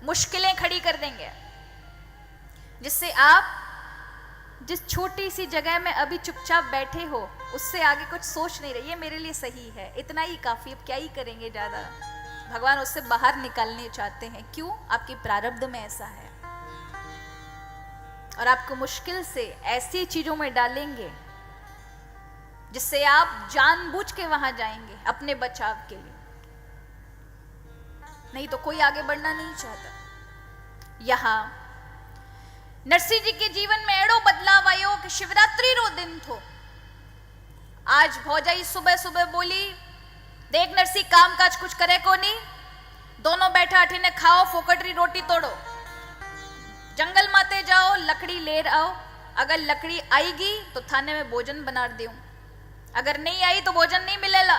मुश्किलें खड़ी कर देंगे, जिससे आप जिस छोटी सी जगह में अभी चुपचाप बैठे हो उससे आगे कुछ सोच नहीं रही, ये मेरे लिए सही है, इतना ही काफी, अब क्या ही करेंगे ज्यादा। भगवान उससे बाहर निकालने चाहते हैं। क्यों? आपके प्रारब्ध में ऐसा है, और आपको मुश्किल से ऐसी चीजों में डालेंगे जिससे आप जानबूझ के वहां जाएंगे अपने बचाव के लिए, नहीं तो कोई आगे बढ़ना नहीं चाहता। यहां नरसिंह जी के जीवन में एड़ो बदलाव आयो कि शिवरात्रि रो दिन थो। आज भौजाई सुबह सुबह बोली, देख नरसिंह काम काज कुछ करे को नहीं, दोनों बैठा अठी ने खाओ, फोकटरी रोटी तोड़ो, जंगल माते जाओ, लकड़ी ले आओ, अगर लकड़ी आएगी तो थाने में भोजन बना दूं, अगर नहीं आई तो भोजन नहीं मिलेला।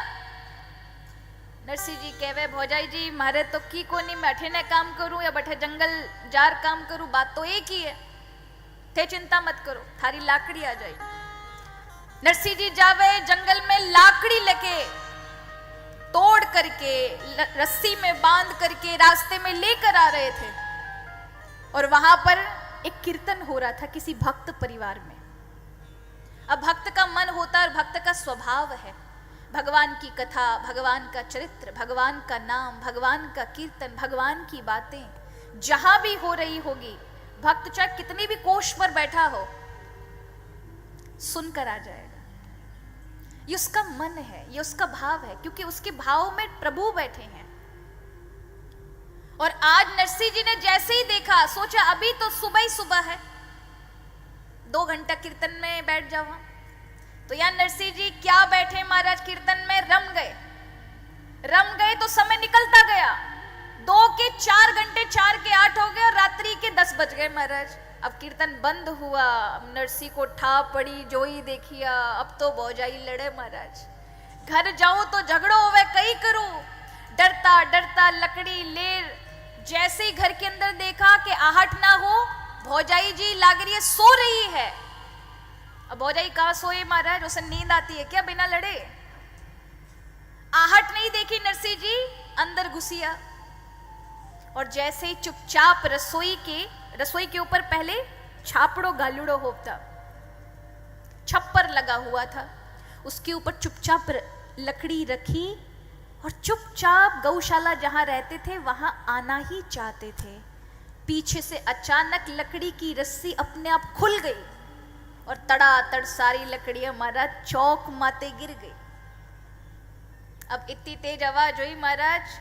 नरसिंह जी कहवे, भौजाई जी मारे तो की को नहीं, मैं अठे ने काम करूं या बैठे जंगल जार काम करूं, बात तो एक ही है, थे चिंता मत करो, थारी लाकड़ी आ जाएगी। नरसिंह जी जावे जंगल में, लाकड़ी लेके तोड़ करके रस्सी में बांध करके रास्ते में लेकर आ रहे थे, और वहां पर एक कीर्तन हो रहा था किसी भक्त परिवार में। अब भक्त का मन होता है और भक्त का स्वभाव है भगवान की कथा, भगवान का चरित्र, भगवान का नाम, भगवान का कीर्तन, भगवान की बातें जहां भी हो रही होगी, भक्त चाहे कितनी भी कोष पर बैठा हो सुनकर आ जाएगा। ये उसका मन है, ये उसका भाव है, क्योंकि उसके भाव में प्रभु बैठे हैं। और आज नरसिंह जी ने जैसे ही देखा, सोचा अभी तो सुबह ही सुबह है, 2 घंटा कीर्तन में बैठ जाऊं, तो यार नरसिंह जी क्या बैठे महाराज, कीर्तन में रम गए तो समय निकलता गया, 2 के 4 घंटे, 4 के 8 हो गए और रात्रि के 10 बज गए महाराज। अब कीर्तन बंद हुआ, नरसिंह को ठा पड़ी, जो ही देखिया, अब तो भौजाई लड़े महाराज, घर जाऊं तो झगड़ो होवे, कई करूं, डरता डरता लकड़ी ले, जैसे ही घर के अंदर देखा कि आहट ना हो, भौजाई जी लाग रही है, सो रही है। अब भौजाई कहां सोए महाराज, उसे नींद आती है क्या बिना लड़े? आहट नहीं देखी नरसिंह जी, अंदर घुसिया, और जैसे ही चुपचाप रसोई के ऊपर पहले छापड़ो गालूड़ो होता, छप्पर लगा हुआ था, उसके ऊपर चुपचाप लकड़ी रखी और चुपचाप गौशाला जहां रहते थे वहां आना ही चाहते थे। पीछे से अचानक लकड़ी की रस्सी अपने आप खुल गई और तड़ातड़ सारी लकड़ियां महाराज चौक माते गिर गई। अब इतनी तेज आवाज हुई महाराज,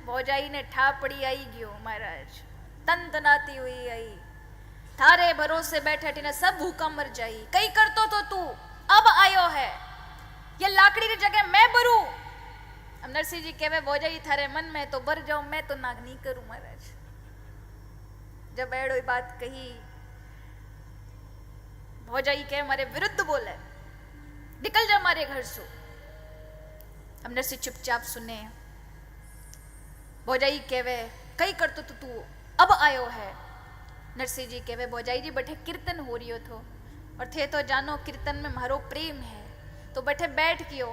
भौजाई ने ठा पड़ी, आई गयो महाराज, तनतनाती हुई आई, थारे भरोसे बैठे टीने सब भूखा मर जाई, कई करतो तो तू अब आयो है, ये लाकड़ी की जगह मैं भरू। अब नरसिंह जी कहवे, भौजाई थारे मन में तो भर जाऊं, मैं तो नाग नहीं करूं महाराज। जब एड़ो बात कही, भौजाई कहे मारे विरुद्ध बोले, निकल जा मारे घर से। अब नरसिंह चुपचाप सुने, भौजाई कहवे, कई करतो तो तू अब आयो है। नरसिंह जी कहवे, भौजाई जी बैठे कीर्तन हो रही हो थो, और थे तो जानो कीर्तन में मारो प्रेम है, तो बैठे बैठ कियो,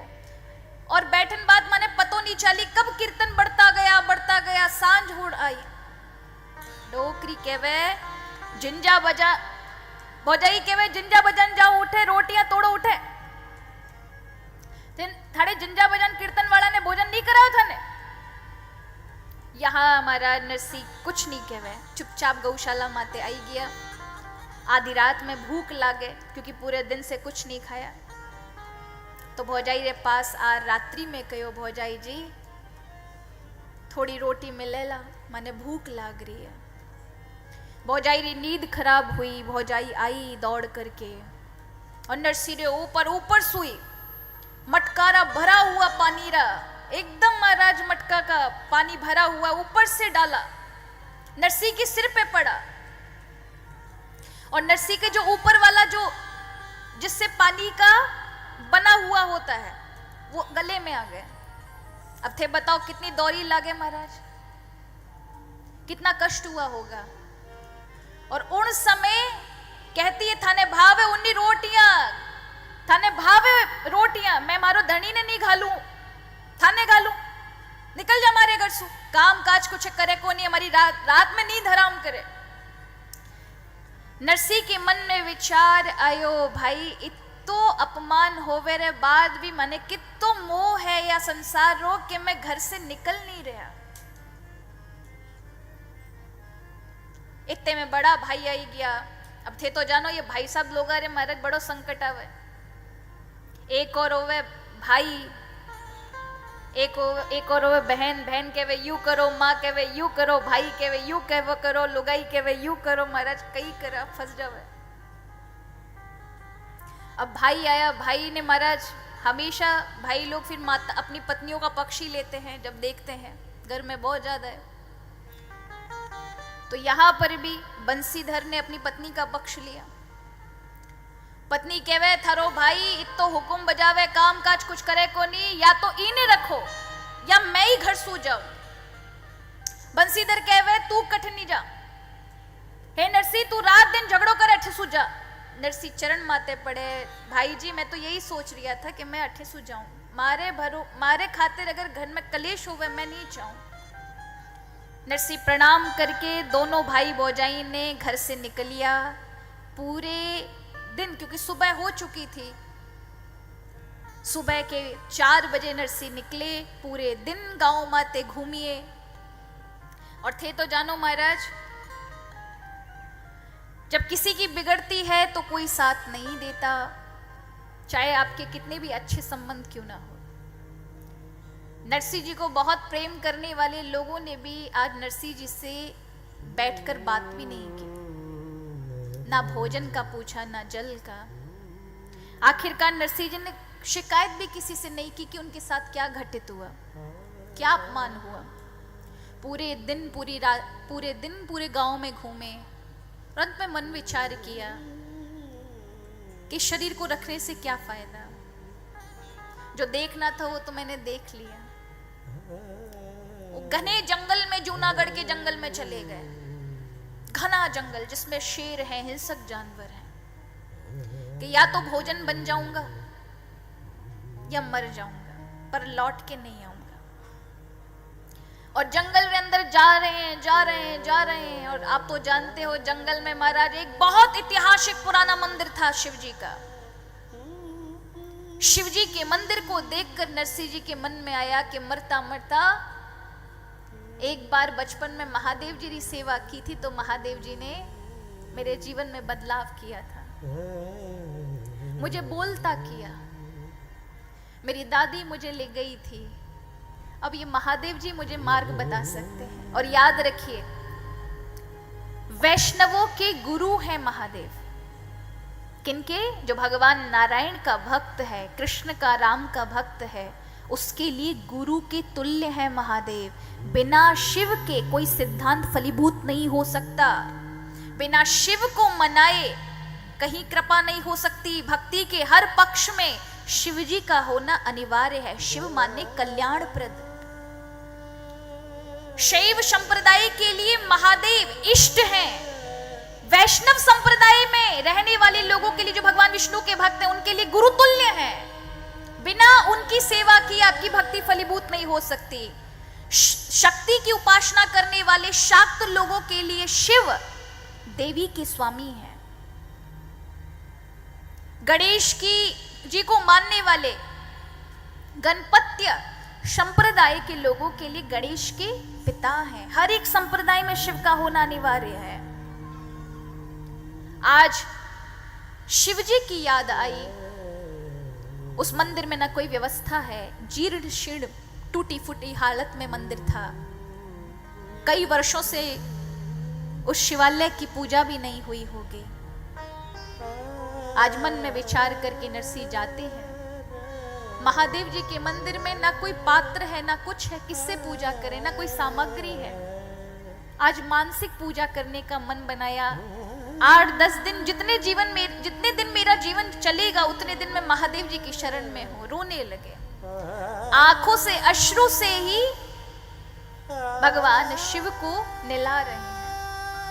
और बैठन बाद माने पतो नहीं चली कब कीर्तन बढ़ता गया, सांझ होड़ आई। डोकरी कहवे, जिंजा बजा, भौजाई कहवे, जिंजा बजन जाओ, उठे रोटियां तोड़ो, उठे थाड़े जिंजा बजन कीर्तन वाला ने भोजन नहीं कराओ था ने। यहाँ हमारा नरसिंह कुछ नहीं कहवे, चुपचाप गौशाला माते आई गया। आधी रात में भूख लागे क्योंकि पूरे दिन से कुछ नहीं खाया, तो भौजाई रे पास आ रात्रि में कहो, भौजाई जी थोड़ी रोटी मिलेला, माने भूख लाग रही है। भौजाई री नींद खराब हुई, भौजाई आई दौड़ करके और नरसिंह रे ऊपर सुई, मटकारा भरा हुआ पानी रा, एकदम महाराज मटका का पानी भरा हुआ ऊपर से डाला, नरसिंह के सिर पे पड़ा, और नरसिंह के जो ऊपर वाला जो जिससे पानी का बना हुआ होता है वो गले में आ गए। अब थे बताओ कितनी दौरी लागे महाराज, कितना कष्ट हुआ होगा। और उन समय कहती है, थाने भावे उन्नी रोटियां, थाने भावे रोटियां, मैं मारो धनी ने नहीं घालू, थाने घालू, निकल जा मारे घर सु, काम काज कुछ करे को नहीं, हमारी रात में नींद हराम करे। नरसी के मन में विचार आयो, भाई इतो अपमान होवे रे बाद भी मने कितो मोह है या संसार रो कि मैं घर से निकल नहीं रहा। इतने में बड़ा भाई आई गया। अब थे तो जानो ये भाई साहब लोग अरे महाराज बड़ो संकट आवे। एक और होवे भाई, एक और होवे बहन, बहन कहवे यू करो, माँ कहवे यू करो, भाई कहवे यू कहवो करो, लुगाई कहवे यू करो। महाराज कई करा फंस जावे। अब भाई आया, भाई ने महाराज हमेशा भाई लोग फिर माता अपनी पत्नियों का पक्ष ही लेते हैं जब देखते हैं घर में बहुत ज्यादा है। तो यहां पर भी बंसीधर ने अपनी पत्नी का पक्ष लिया। पत्नी कहवे थारो भाई इतो हुकुम बजावे, काम काज कुछ करे को नहीं, या तो इने रखो या मैं ही घर सो जाऊं। बंसीधर कहवे तू कठ नहीं जा, हे नरसी तू रात दिन झगड़ो कर अठे सो जा। नरसी चरण माते पड़े, भाई जी मैं तो यही सोच रहा था कि मैं अठे सो जाऊं, मारे खातिर अगर घर में कलेश होवे मैं नहीं चाहूं। नरसी प्रणाम करके दोनों भाई भौजाई ने घर से निकलिया। पूरे दिन, क्योंकि सुबह हो चुकी थी, सुबह के 4 बजे नरसी निकले। पूरे दिन गांव माते घूमिए। और थे तो जानो महाराज, जब किसी की बिगड़ती है तो कोई साथ नहीं देता, चाहे आपके कितने भी अच्छे संबंध क्यों ना हो। नरसी जी को बहुत प्रेम करने वाले लोगों ने भी आज नरसी जी से बैठकर बात भी नहीं की, ना भोजन का पूछा ना जल का। आखिरकार नरसी जी ने शिकायत भी किसी से नहीं की कि उनके साथ क्या घटित हुआ, क्या अपमान हुआ। पूरे दिन पूरे गांव में घूमे। अंत में मन विचार किया कि शरीर को रखने से क्या फायदा, जो देखना था वो तो मैंने देख लिया। वो घने जंगल में, जूनागढ़ के जंगल में चले गए। घना जंगल जिसमें शेर है, हिंसक जानवर है, कि या तो भोजन बन जाऊंगा या मर जाऊंगा, पर लौट के नहीं आऊंगा। और जंगल में अंदर जा रहे हैं। और आप तो जानते हो जंगल में महाराज एक बहुत ऐतिहासिक पुराना मंदिर था शिव जी का। शिव जी के मंदिर को देखकर नरसी जी के मन में आया कि मरता मरता एक बार बचपन में महादेव जी की सेवा की थी, तो महादेव जी ने मेरे जीवन में बदलाव किया था, मुझे बोलता किया, मेरी दादी मुझे ले गई थी। अब ये महादेव जी मुझे मार्ग बता सकते हैं। और याद रखिए, वैष्णवों के गुरु हैं महादेव। किनके? जो भगवान नारायण का भक्त है, कृष्ण का, राम का भक्त है, उसके लिए गुरु के तुल्य है महादेव। बिना शिव के कोई सिद्धांत फलीभूत नहीं हो सकता। बिना शिव को मनाए कहीं कृपा नहीं हो सकती। भक्ति के हर पक्ष में शिव जी का होना अनिवार्य है। शिव माने कल्याणप्रद। शैव संप्रदाय के लिए महादेव इष्ट हैं। वैष्णव संप्रदाय में रहने वाले लोगों के लिए, जो भगवान विष्णु के भक्त हैं, उनके लिए गुरु तुल्य हैं। बिना उनकी सेवा की आपकी भक्ति फलीभूत नहीं हो सकती। शक्ति की उपासना करने वाले शाक्त लोगों के लिए शिव देवी के स्वामी हैं। गणेश जी को मानने वाले गणपत्य संप्रदाय के लोगों के लिए गणेश के पिता हैं। हर एक संप्रदाय में शिव का होना अनिवार्य है। आज शिव जी की याद आई। उस मंदिर में ना कोई व्यवस्था है, जीर्ण शीर्ण टूटी फूटी हालत में मंदिर था। कई वर्षों से उस शिवालय की पूजा भी नहीं हुई होगी। आज मन में विचार करके नरसी जाते हैं। महादेव जी के मंदिर में ना कोई पात्र है, ना कुछ है, किससे पूजा करें, ना कोई सामग्री है। आज मानसिक पूजा करने का मन बनाया। 8-10 दिन, जितने दिन मेरा जीवन चलेगा उतने दिन मैं महादेव जी की शरण में हूं। रोने लगे, आंखों से अश्रु से ही भगवान शिव को निला रहे।